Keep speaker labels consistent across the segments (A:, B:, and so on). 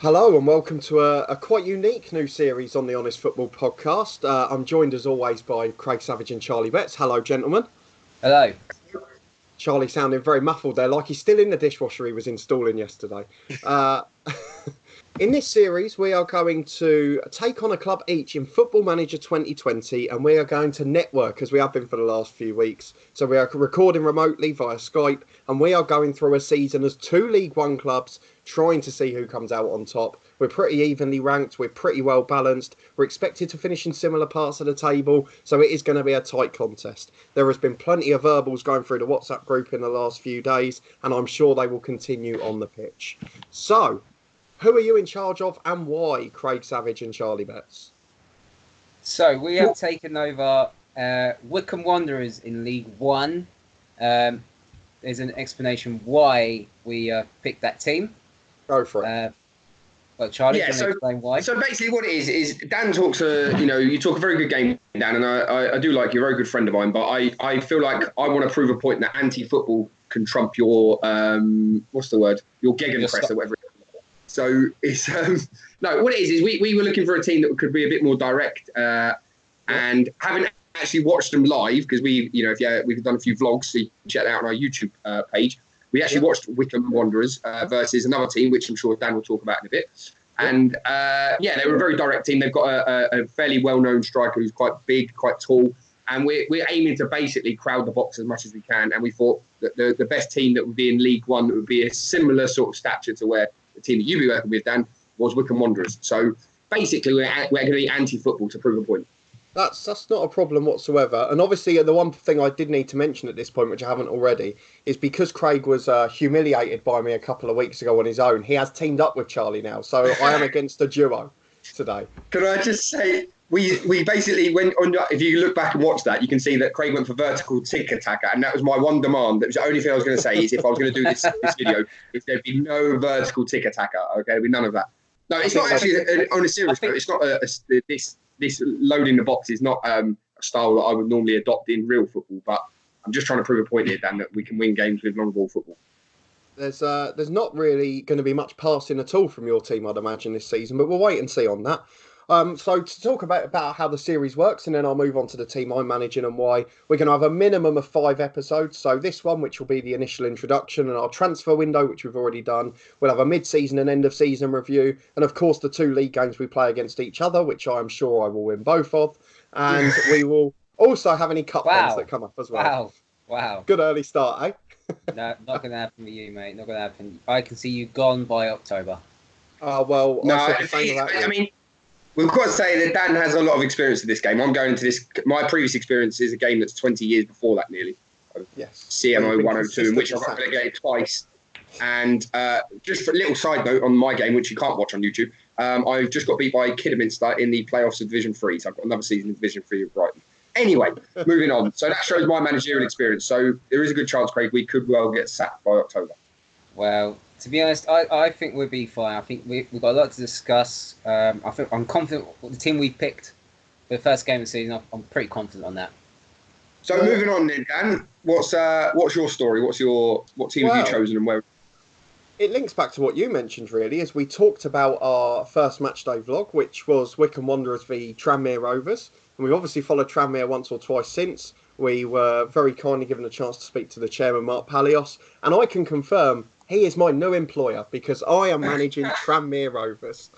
A: Hello and welcome to a quite unique new series on the Honest Football podcast. I'm joined as always by Craig Savage and Charlie Betts. Hello, gentlemen.
B: Hello.
A: Charlie sounding very muffled there, like he's still in the dishwasher he was installing yesterday. In this series, we are going to take on a club each in Football Manager 2020, and we are going to network as we have been for the last few weeks. So we are recording remotely via Skype, and we are going through a season as two League One clubs, trying to see who comes out on top. We're pretty evenly ranked, we're pretty well balanced, we're expected to finish in similar parts of the table, so it is going to be a tight contest. There has been plenty of verbals going through the WhatsApp group in the last few days, and I'm sure they will continue on the pitch. So, who are you in charge of and why, Craig Savage and Charlie Betts?
B: So, we have taken over Wycombe Wanderers in League One. There's an explanation why we picked that team.
A: Go for it.
B: Well, Charlie, can you explain why?
C: So basically what it is Dan talks, you talk a very good game, Dan, and I do like you, you're a very good friend of mine, but I feel like I want to prove a point that anti-football can trump your, your gegenpress or whatever it is. So it's, no, what it is we were looking for a team that could be a bit more direct and haven't actually watched them live because we've done a few vlogs, so you can check that out on our YouTube page. We actually watched Wycombe Wanderers versus another team, which I'm sure Dan will talk about in a bit. And they were a very direct team. They've got a fairly well-known striker who's quite big, quite tall. And we're aiming to basically crowd the box as much as we can. And we thought that the best team that would be in League One that would be a similar sort of stature to where the team that you'd be working with, Dan, was Wycombe Wanderers. So basically, we're going to be anti-football to prove a point.
A: That's not a problem whatsoever. And obviously, the one thing I did need to mention at this point, which I haven't already, is because Craig was humiliated by me a couple of weeks ago on his own, he has teamed up with Charlie now. So I am against a duo today.
C: Can I just say, we basically went on, if you look back and watch that, you can see that Craig went for vertical tick attacker. And that was my one demand. That was the only thing I was going to say is if I was going to do this video, if there'd be no vertical tick attacker, okay, there'd be none of that. No, it's not actually, on a serious note, it's not this loading the box is not a style that I would normally adopt in real football, but I'm just trying to prove a point here, Dan, that we can win games with long ball football.
A: There's not really going to be much passing at all from your team, I'd imagine, this season, but we'll wait and see on that. So to talk about how the series works, and then I'll move on to the team I'm managing and why, we're going to have a minimum of 5 episodes. So this one, which will be the initial introduction and our transfer window, which we've already done. We'll have a mid-season and end-of-season review. And of course, the 2 league games we play against each other, which I'm sure I will win both of. And we will also have any cup ones that come up as well.
B: Wow.
A: Good early start, eh?
B: No, not going to happen with you, mate. Not going to happen. I can see you gone by October.
A: Well,
C: no,
A: I
C: mean, we've got to say that Dan has a lot of experience in this game. I'm going into this. My previous experience is a game that's 20 years before that, nearly.
A: Yes.
C: CMO 102, in which I've got relegated twice. And just for a little side note on my game, which you can't watch on YouTube, I've just got beat by Kidderminster in the playoffs of Division 3. So I've got another season in Division 3 of Brighton. Anyway, moving on. So that shows my managerial experience. So there is a good chance, Craig, we could well get sacked by October.
B: Well, to be honest, I think we'll be fine. I think we've got a lot to discuss. I'm confident with the team we picked for the first game of the season. I'm pretty confident on that.
C: So moving on then, Dan, what's your story? What team have you chosen and where?
A: It links back to what you mentioned, really, as we talked about our first matchday vlog, which was Wycombe Wanderers v Tranmere Rovers. And we've obviously followed Tranmere once or twice since. We were very kindly given a chance to speak to the chairman, Mark Palios, and I can confirm he is my new employer because I am managing Tranmere Rovers.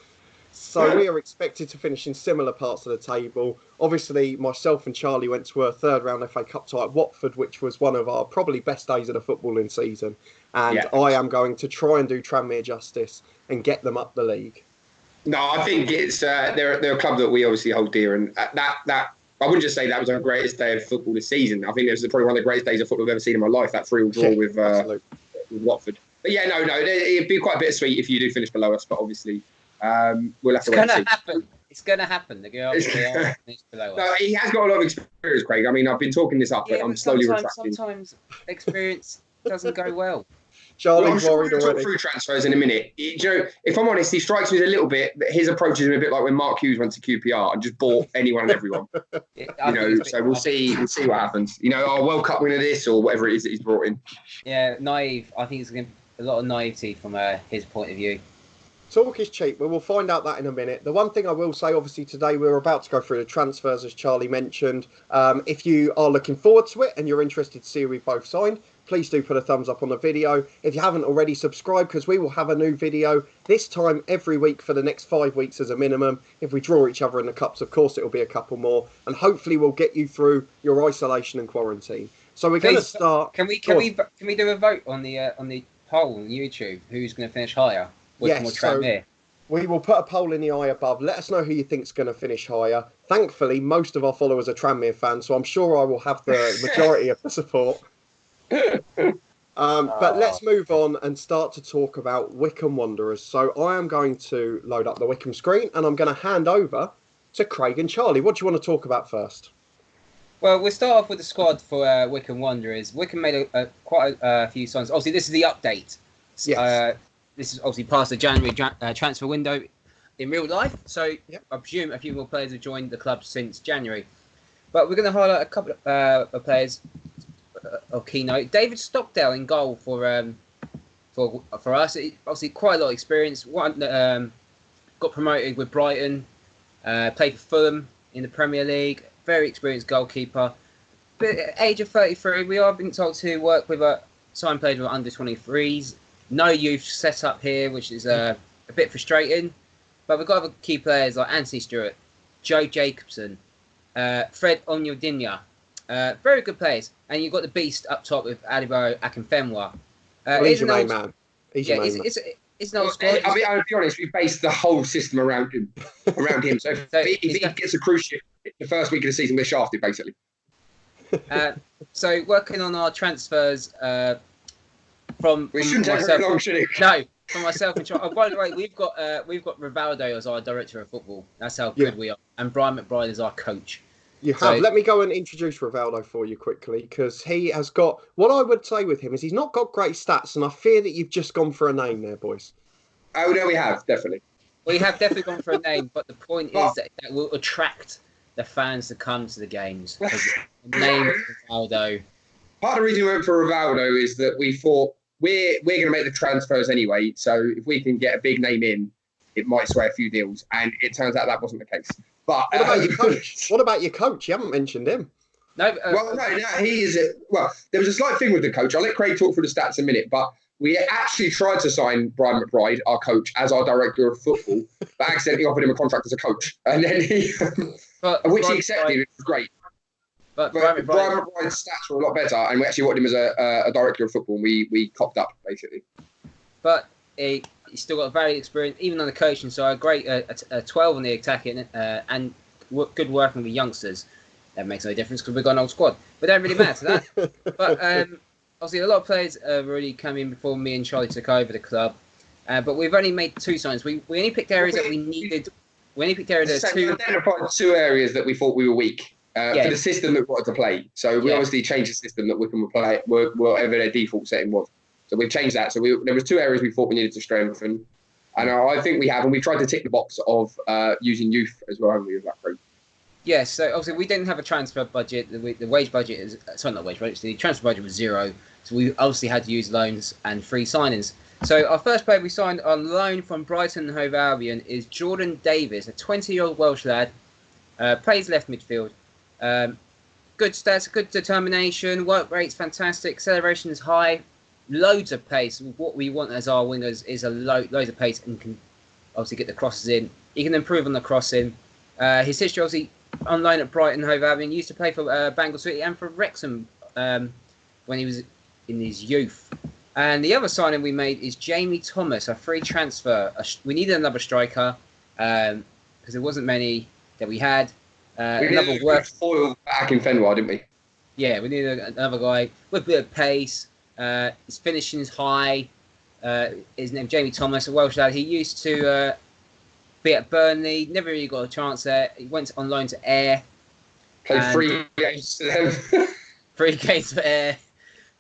A: So we are expected to finish in similar parts of the table. Obviously, myself and Charlie went to a third-round FA Cup tie at Watford, which was one of our probably best days of the footballing season. And I am going to try and do Tranmere justice and get them up the league.
C: No, I think it's they're a club that we obviously hold dear, and that I wouldn't just say that was our greatest day of football this season. I think it was probably one of the greatest days of football I've ever seen in my life. That 3-3 draw with Watford. But yeah, no, it'd be quite bittersweet if you do finish below us. But obviously, we'll have to wait and see.
B: It's going to happen. The girl finish below us.
C: No, he has got a lot of experience, Craig. I mean, I've been talking this up, but I'm slowly retracting.
B: Sometimes experience doesn't go well.
A: Charlie's worried
C: already.
A: already.
C: Talk through transfers in a minute. You know, if I'm honest, he strikes me as a little bit. His approach is a bit like when Mark Hughes went to QPR and just bought anyone and everyone. So we'll see what happens. You know, our World Cup winner this or whatever it is that he's brought in.
B: Yeah, naive. I think it's going to be a lot of naivety from his point of view.
A: Talk is cheap. We will find out that in a minute. The one thing I will say, obviously, today we're about to go through the transfers, as Charlie mentioned. If you are looking forward to it and you're interested to see who we both signed, please do put a thumbs up on the video. If you haven't already, subscribe, because we will have a new video this time every week for the next 5 weeks as a minimum. If we draw each other in the cups, of course, it'll be a couple more. And hopefully we'll get you through your isolation and quarantine. So we're going to start...
B: Can we do a vote on the poll on YouTube? Who's going to finish higher?
A: Yes, so we will put a poll in the eye above. Let us know who you think's going to finish higher. Thankfully, most of our followers are Tranmere fans, so I'm sure I will have the majority of the support. But let's move on and start to talk about Wycombe Wanderers. So I am going to load up the Wycombe screen and I'm going to hand over to Craig and Charlie. What do you want to talk about first?
B: Well, we'll start off with the squad for Wycombe Wanderers. Wycombe made quite a few signs. Obviously, this is the update.
A: Yes.
B: This is obviously past the January transfer window in real life. So I presume a few more players have joined the club since January. But we're going to highlight a couple of players of keynote. David Stockdale in goal for us. Obviously, quite a lot of experience. Got promoted with Brighton. Played for Fulham in the Premier League. Very experienced goalkeeper. But at age of 33, we are being told to work with sign players with under 23s. No youth set up here, which is a bit frustrating. But we've got other key players like Anthony Stewart, Joe Jacobson, Fred Onyedinya. Very good players. And you've got the beast up top with Adibo Akinfenwa.
A: He's your main man. He's your main man.
B: It's an old squad.
C: I'll be honest, we based the whole system around him. So if he gets a cruise ship the first week of the season, we're shafted, basically.
B: So working on our transfers...
C: We shouldn't take very long, should it?
B: No, from myself and Charlie. Oh, by the way, we've got Rivaldo as our director of football. That's how good we are. And Brian McBride is our coach.
A: You have. Let me go and introduce Rivaldo for you quickly, because he has got... What I would say with him is he's not got great stats, and I fear that you've just gone for a name there, boys.
C: Oh, no, we have, definitely.
B: We have definitely gone for a name, but the point is that will attract the fans to come to the games. The name of Rivaldo.
C: Part of the reason we went for Rivaldo is that we thought we're going to make the transfers anyway. So if we can get a big name in, it might sway a few deals. And it turns out that wasn't the case. But
A: what about your coach? What about your coach? You haven't mentioned him.
B: No.
C: He is. There was a slight thing with the coach. I'll let Craig talk through the stats in a minute. But we actually tried to sign Brian McBride, our coach, as our director of football, but accidentally offered him a contract as a coach, and then he accepted. It was great. But Brian McBride's stats were a lot better, and we actually wanted him as a director of football, and we cocked up, basically.
B: But he's still got a very experienced, even on the coaching side, great a 12 on the attacking, and good working with youngsters. That makes no difference because we've got an old squad. But don't really matter to that. But obviously, a lot of players have already come in before me and Charlie took over the club. But we've only made 2 signs. We only picked areas that we needed. We only picked areas that
C: we identified 2 areas that we thought we were weak. For the system that we wanted to play. So we obviously changed the system that Wycombe would play, whatever their default setting was. So we've changed that. So there was 2 areas we thought we needed to strengthen. And I think we have. And we tried to tick the box of using youth as well, haven't we, with that group?
B: Yes, so obviously we didn't have a transfer budget. The wage budget is... Sorry, not wage budget. The transfer budget was 0. So we obviously had to use loans and free signings. So our first player we signed on loan from Brighton and Hove Albion is Jordan Davis, a 20-year-old Welsh lad. Plays left midfield. Good stats, good determination, work rate's fantastic, acceleration is high, loads of pace. What we want as our wingers is loads of pace and can obviously get the crosses in. He can improve on the crossing. His history obviously on loan at Brighton Hove Albion. Used to play for Bangor City and for Wrexham when he was in his youth. And the other signing we made is Jamie Thomas, a free transfer. We needed another striker because there wasn't many that we had.
C: We needed a foil back in Fenway, didn't we?
B: Yeah, we needed another guy with a bit of pace. His finishing is high. His name Jamie Thomas, a Welsh lad. He used to be at Burnley. Never really got a chance there. He went on loan to Ayr.
C: Played 3 games to them.
B: 3 games for Ayr.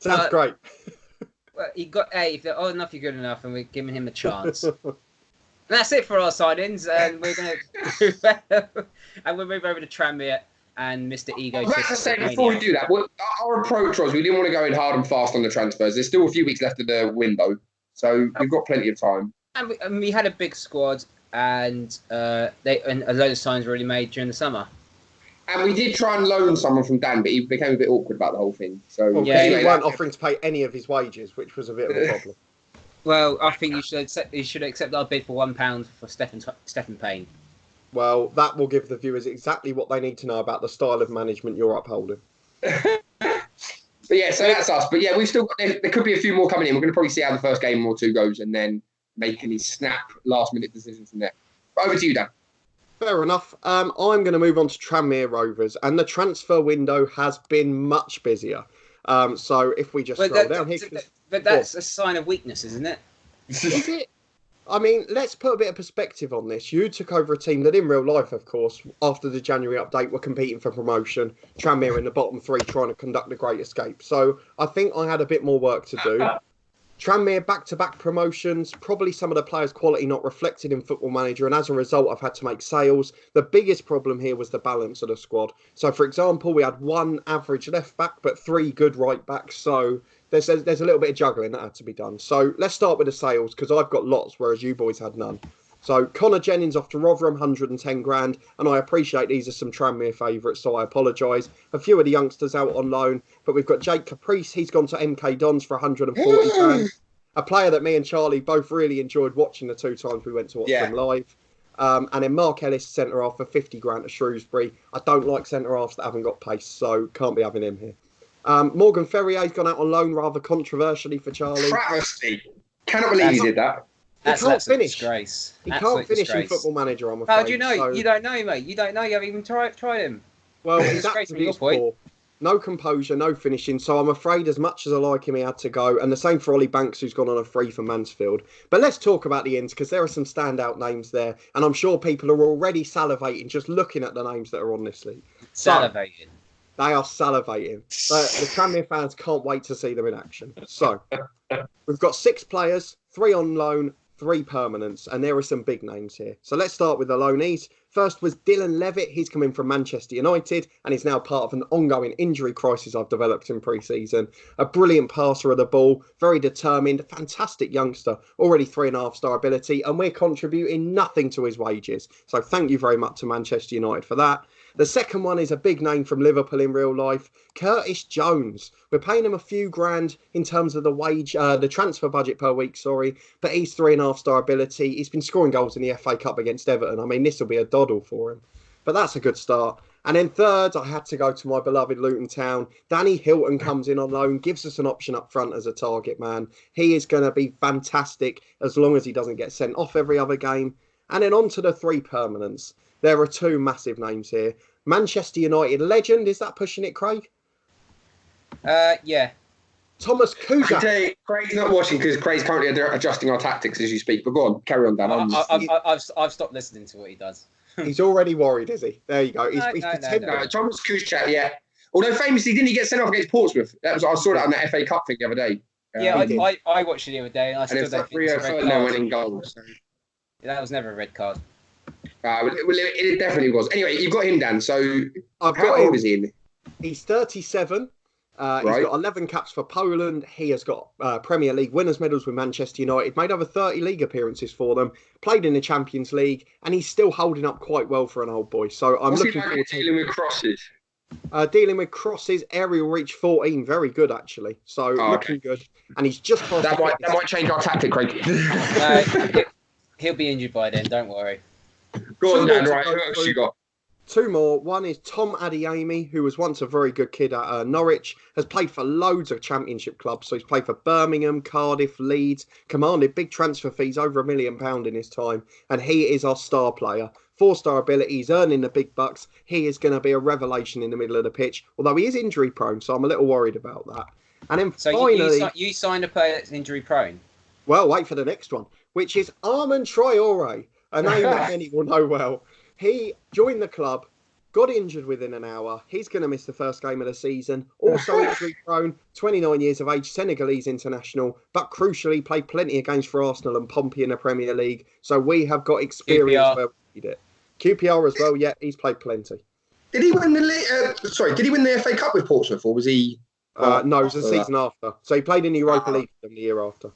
A: Sounds great.
B: Well, he got if they're old enough, you're good enough, and we're giving him a chance. And that's it for our signings, and we're we'll move over to Tranmere and Mr. Ego.
C: Before we do that, our approach was we didn't want to go in hard and fast on the transfers. There's still a few weeks left of the window, so we've got plenty of time.
B: And we had a big squad, and a load of signs were already made during the summer.
C: And we did try and loan someone from Dan, but he became a bit awkward about the whole thing. So
A: he weren't offering to pay any of his wages, which was a bit of a problem.
B: Well, I think you should accept our bid for £1 for Stephen Payne.
A: Well, that will give the viewers exactly what they need to know about the style of management you're upholding.
C: But yeah, so that's us. But yeah, we've still got, there could be a few more coming in. We're going to probably see how the first game or two goes and then make any snap last-minute decisions from there. But over to you, Dan.
A: Fair enough. I'm going to move on to Tranmere Rovers, and the transfer window has been much busier. So if we just scroll down here...
B: But that's a sign of weakness, isn't it?
A: Is it? I mean, let's put a bit of perspective on this. You took over a team that in real life, of course, after the January update, were competing for promotion. Tranmere in the bottom three trying to conduct the Great Escape. So I think I had a bit more work to do. Tranmere back-to-back promotions, probably some of the players' quality not reflected in Football Manager, and as a result, I've had to make sales. The biggest problem here was the balance of the squad. So, for example, we had one average left-back, but three good right-backs. So there's a little bit of juggling that had to be done. So let's start with the sales, because I've got lots, whereas you boys had none. So Connor Jennings off to Rotherham, 110 grand, and I appreciate these are some Tranmere favourites, so I apologise. A few of the youngsters out on loan, but we've got Jake Caprice, he's gone to MK Dons for 140 grand. A player that me and Charlie both really enjoyed watching the two times we went to watch them live. And then Mark Ellis, centre-half, for 50 grand to Shrewsbury. I don't like centre-halves that haven't got pace, so can't be having him here. Morgan Ferrier's gone out on loan rather controversially for Charlie.
C: Travesty. Cannot believe he did that.
A: He can't finish.
B: Disgrace.
A: He can't finish in Football Manager, I'm afraid.
B: How do you know? So... You don't know, mate. You don't know. You haven't even tried him.
A: Well, he's absolutely poor. No composure, no finishing. So I'm afraid as much as I like him, he had to go. And the same for Ollie Banks, who's gone on a free for Mansfield. But let's talk about the ins, because there are some standout names there. And I'm sure people are already salivating just looking at the names that are on this league.
B: Salivating.
A: They are salivating. The Tranmere fans can't wait to see them in action. So we've got 6 players, 3 on loan, 3 permanents, and there are some big names here. So let's start with the loanees. First was Dylan Levitt. He's come in from Manchester United and is now part of an ongoing injury crisis I've developed in pre-season. A brilliant passer of the ball, very determined, fantastic youngster, already 3.5-star ability, and we're contributing nothing to his wages. So thank you very much to Manchester United for that. The second one is a big name from Liverpool in real life, Curtis Jones. We're paying him a few grand in terms of the wage, the transfer budget per week, but he's 3.5-star ability. He's been scoring goals in the FA Cup against Everton. I mean, this will be a doddle for him, but that's a good start. And then third, I had to go to my beloved Luton Town. Danny Hilton comes in on loan, gives us an option up front as a target man. He is going to be fantastic as long as he doesn't get sent off every other game. And then on to the 3 permanents. There are 2 massive names here. Manchester United legend, is that pushing it, Craig?
B: Yeah.
C: I
A: Thomas
C: can
A: Kujak.
C: tell you, Craig's not watching because Craig's currently adjusting our tactics as you speak. But go on, carry on, Dan.
B: I've stopped listening to what he does.
A: He's already worried, is he? There you go. He's pretending.
C: No, Thomas Kujak, yeah. Although famously, didn't he get sent off against Portsmouth? I saw that on the FA Cup thing the other day.
B: I watched it the other day, and I still don't think it's a red card.
C: Winning goals. So.
B: That was never a red card.
C: It definitely was. Anyway, you've got him, Dan. So
A: how
C: old is he?
A: He's 37.
C: Right.
A: He's got 11 caps for Poland. He has got Premier League winners' medals with Manchester United, made over 30 league appearances for them, played in the Champions League, and he's still holding up quite well for an old boy. So I'm looking forward to
C: dealing with crosses.
A: Dealing with crosses, aerial reach 14, very good actually. So looking good. And he's just past
C: that might change our tactic, Craig.
B: He'll be injured by then, don't worry.
C: Go on, Dan. Right, who else you got?
A: 2 more. One is Tom Adeyemi, who was once a very good kid at Norwich, has played for loads of championship clubs. So he's played for Birmingham, Cardiff, Leeds, commanded big transfer fees, over £1 million in his time. And he is our star player. 4-star ability, he's earning the big bucks. He is going to be a revelation in the middle of the pitch, although he is injury prone, so I'm a little worried about that. And then finally...
B: you signed a player that's injury prone?
A: Well, wait for the next one, which is Armand Traore, a name that many will know well. He joined the club, got injured within an hour. He's going to miss the first game of the season. Also injury prone, 29 years of age, Senegalese international, but crucially played plenty of games for Arsenal and Pompey in the Premier League. So we have got experience where we need it. QPR as well, yeah, he's played plenty.
C: Did he win the FA Cup with Portsmouth, or was he?
A: No, it was the season after. So he played in the Europa League the year after.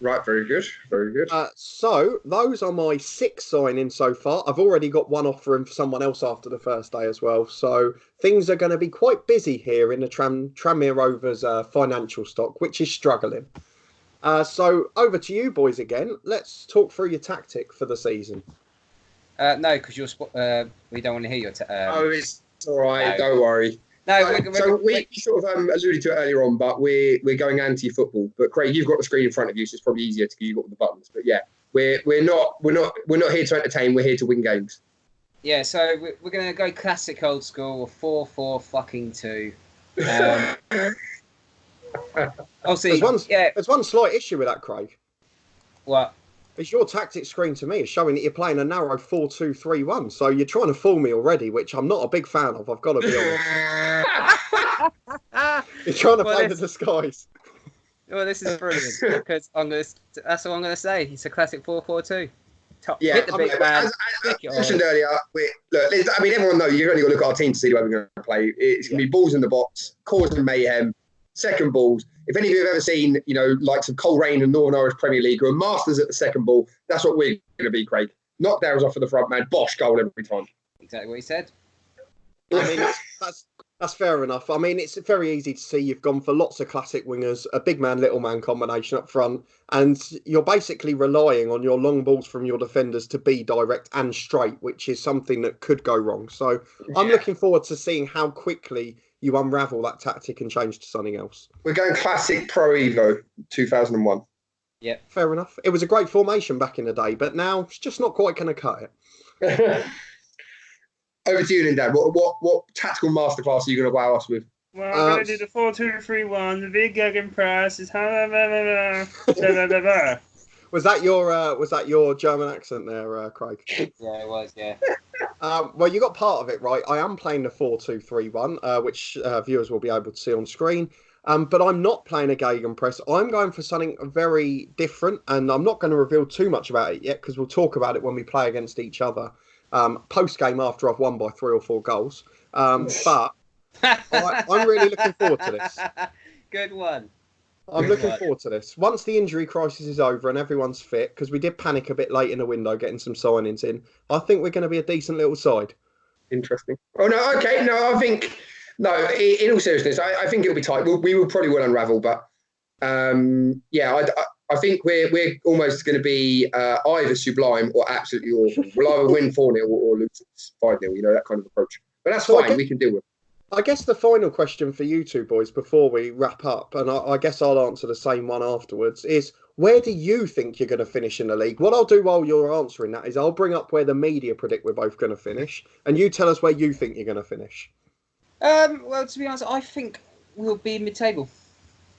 C: Right, very good, very good.
A: So those are my 6 signings so far. I've already got one offer in for someone else after the first day as well. So things are going to be quite busy here in the Tranmere Rovers financial stock, which is struggling. So over to you boys again. Let's talk through your tactic for the season.
B: No, because we don't want to hear your.
C: It's all right. No. Don't worry.
B: No,
C: we sort of alluded to it earlier on, but we're going anti-football. But Craig, you've got the screen in front of you, so it's probably easier because you've got the buttons. But yeah, we're not here to entertain. We're here to win games.
B: Yeah, so we're going to go classic old school, 4-4-2. Obviously,
A: there's one slight issue with that, Craig.
B: What?
A: It's your tactics screen to me is showing that you're playing a narrow 4-2-3-1. So you're trying to fool me already, which I'm not a big fan of. I've got to be honest. You're trying to play the disguise.
B: Well, this is brilliant because that's what I'm going to say. It's a classic 4-4-2.
C: Yeah, as I mentioned earlier, everyone knows you've only got to look at our team to see the way we're going to play. It's going to be balls in the box, causing mayhem, second balls. If any of you have ever seen, likes of Coleraine and Northern Irish Premier League, who are masters at the second ball, that's what we're going to be, Craig. Knockdowns off of the front man, bosh, goal every time.
B: Exactly what he said.
A: I mean, that's fair enough. I mean, it's very easy to see you've gone for lots of classic wingers, a big man, little man combination up front, and you're basically relying on your long balls from your defenders to be direct and straight, which is something that could go wrong. So I'm looking forward to seeing how quickly you unravel that tactic and change to something else.
C: We're going classic Pro Evo 2001.
B: Yeah,
A: fair enough. It was a great formation back in the day, but now it's just not quite going to cut it.
C: Over to you then, Dad. What tactical masterclass are you going to wow us with?
D: Well, I'm going to do the 4-2-3-1. The big gegenpress is
A: Was that your German accent there, Craig?
B: Yeah, it was. Yeah.
A: Well, you got part of it right. I am playing the 4-2-3-1, which viewers will be able to see on screen. But I'm not playing a gegenpress. I'm going for something very different, and I'm not going to reveal too much about it yet because we'll talk about it when we play against each other. Post game after I've won by 3 or 4 goals. But I'm really looking forward to this.
B: Good one.
A: I'm looking forward to this. Once the injury crisis is over and everyone's fit, because we did panic a bit late in the window getting some signings in, I think we're going to be a decent little side.
C: Interesting. Oh, no, okay. No, I think... No, in all seriousness, I think it'll be tight. We will probably unravel, but I think we're almost going to be either sublime or absolutely awful. We'll either win 4-0 or lose 5-0, that kind of approach. But that's fine, we can deal with it.
A: I guess the final question for you two boys before we wrap up, and I guess I'll answer the same one afterwards, is where do you think you're going to finish in the league? What I'll do while you're answering that is I'll bring up where the media predict we're both going to finish, and you tell us where you think you're going to finish.
B: Well, to be honest, I think we'll be mid-table.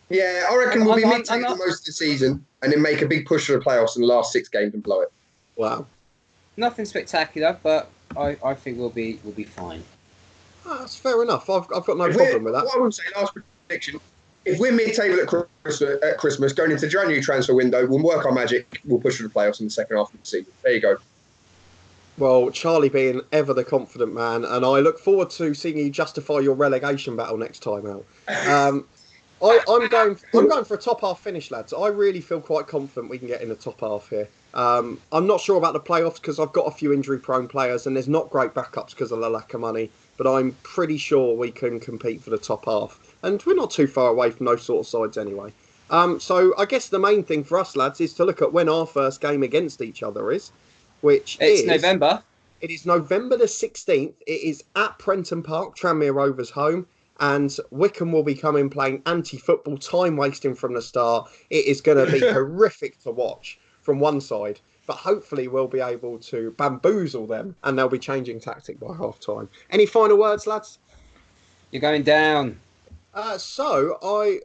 C: Yeah, I reckon we'll be mid-table most of the season and then make a big push for the playoffs in the last 6 games and blow it.
A: Wow.
B: Nothing spectacular, but I think we'll be fine.
A: That's fair enough. I've got no problem with that.
C: What I would say, last prediction, if we're mid-table at Christmas, going into the January transfer window, we'll work our magic, we'll push for the playoffs in the second half of the season. There you go.
A: Well, Charlie being ever the confident man, and I look forward to seeing you justify your relegation battle next time out. I'm going for a top half finish, lads. I really feel quite confident we can get in the top half here. I'm not sure about the playoffs because I've got a few injury-prone players and there's not great backups because of the lack of money. But I'm pretty sure we can compete for the top half, and we're not too far away from those sort of sides anyway. So I guess the main thing for us, lads, is to look at when our first game against each other is,
B: it's November.
A: It is November the 16th. It is at Prenton Park, Tranmere Rovers home. And Wycombe will be coming playing anti-football, time-wasting from the start. It is going to be horrific to watch from one side. But hopefully we'll be able to bamboozle them and they'll be changing tactic by half-time. Any final words, lads?
B: You're going down.
A: So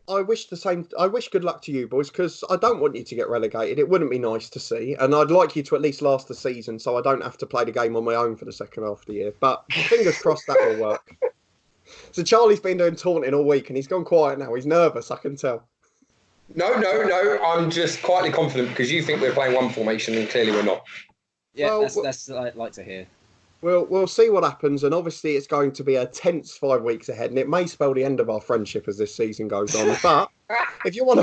A: I wish the same. I wish good luck to you boys because I don't want you to get relegated. It wouldn't be nice to see, and I'd like you to at least last the season so I don't have to play the game on my own for the second half of the year. But fingers crossed that will work. So Charlie's been doing taunting all week and he's gone quiet now. He's nervous, I can tell.
C: No. I'm just quietly confident because you think we're playing one formation and clearly we're not.
B: Yeah, well, that's what I'd like to hear.
A: We'll see what happens, and obviously it's going to be a tense 5 weeks ahead, and it may spell the end of our friendship as this season goes on. But if you want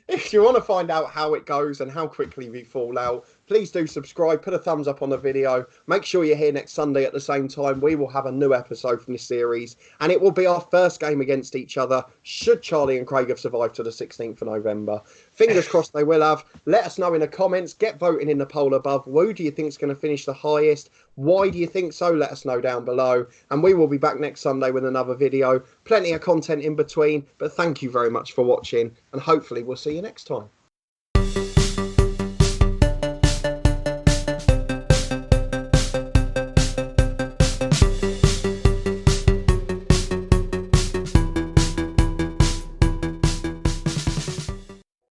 A: If you want to find out how it goes and how quickly we fall out, please do subscribe, put a thumbs up on the video. Make sure you're here next Sunday at the same time. We will have a new episode from this series, and it will be our first game against each other, should Charlie and Craig have survived to the 16th of November. Fingers crossed they will have. Let us know in the comments. Get voting in the poll above. Who do you think is going to finish the highest? Why do you think so? Let us know down below. And we will be back next Sunday with another video. Plenty of content in between. But thank you very much for watching. And hopefully we'll see you next time.